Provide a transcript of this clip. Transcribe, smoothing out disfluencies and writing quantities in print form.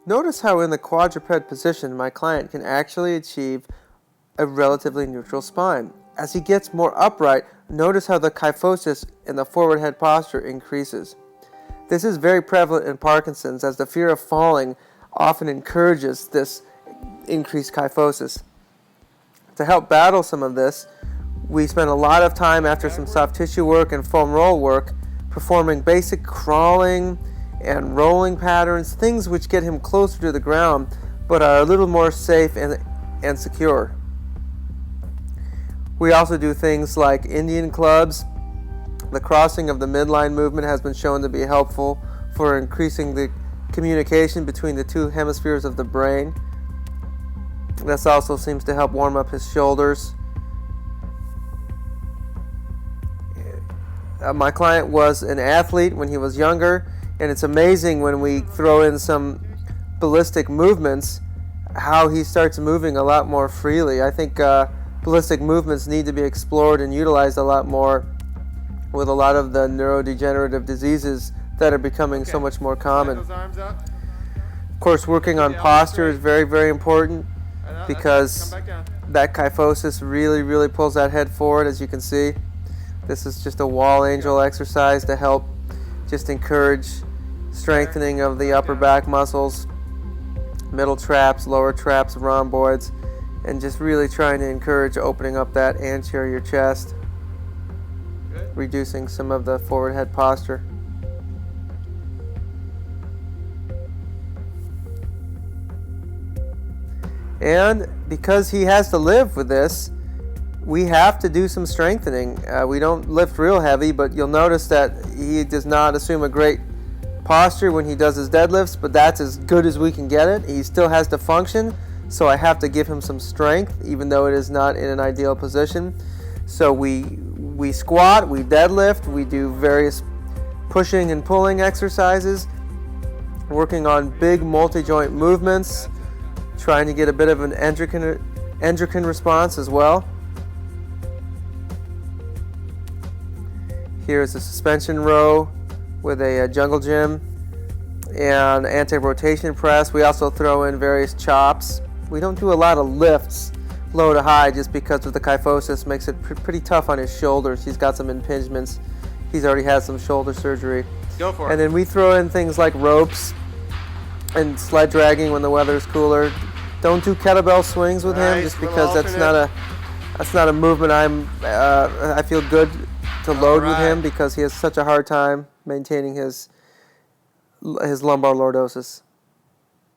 Notice how in the quadruped position my client can actually achieve a relatively neutral spine. As he gets more upright, notice how the kyphosis in the forward head posture increases. This is very prevalent in Parkinson's, as the fear of falling often encourages this increased kyphosis. To help battle some of this, we spend a lot of time after some soft tissue work and foam roll work performing basic crawling and rolling patterns, things which get him closer to the ground but are a little more safe and secure. We also do things like Indian clubs. The crossing of the midline movement has been shown to be helpful for increasing the communication between the two hemispheres of the brain. This also seems to help warm up his shoulders. My client was an athlete when he was younger, and it's amazing when we throw in some ballistic movements how he starts moving a lot more freely. I think ballistic movements need to be explored and utilized a lot more with a lot of the neurodegenerative diseases that are becoming so much more common. Of course, working on posture is very, very important because that kyphosis really pulls that head forward, as you can see. This is just a wall angel exercise to help just encourage strengthening of the upper back muscles, middle traps, lower traps, rhomboids, and just really trying to encourage opening up that anterior chest, reducing some of the forward head posture. And because he has to live with this, we have to do some strengthening. We don't lift real heavy, but you'll notice that he does not assume a great posture when he does his deadlifts, but that's as good as we can get it. He still has to function, so I have to give him some strength, even though it is not in an ideal position. So we squat, we deadlift, we do various pushing and pulling exercises, working on big multi-joint movements, trying to get a bit of an endocrine response as well. Here's a suspension row with a jungle gym and anti-rotation press. We also throw in various chops. We don't do a lot of lifts low to high just because of the kyphosis makes it pretty tough on his shoulders. He's got some impingements. He's already had some shoulder surgery. Go for it. And then we throw in things like ropes and sled dragging when the weather is cooler. Don't do kettlebell swings with him just because that's not a movement I feel good to load with him because he has such a hard time maintaining his lumbar lordosis.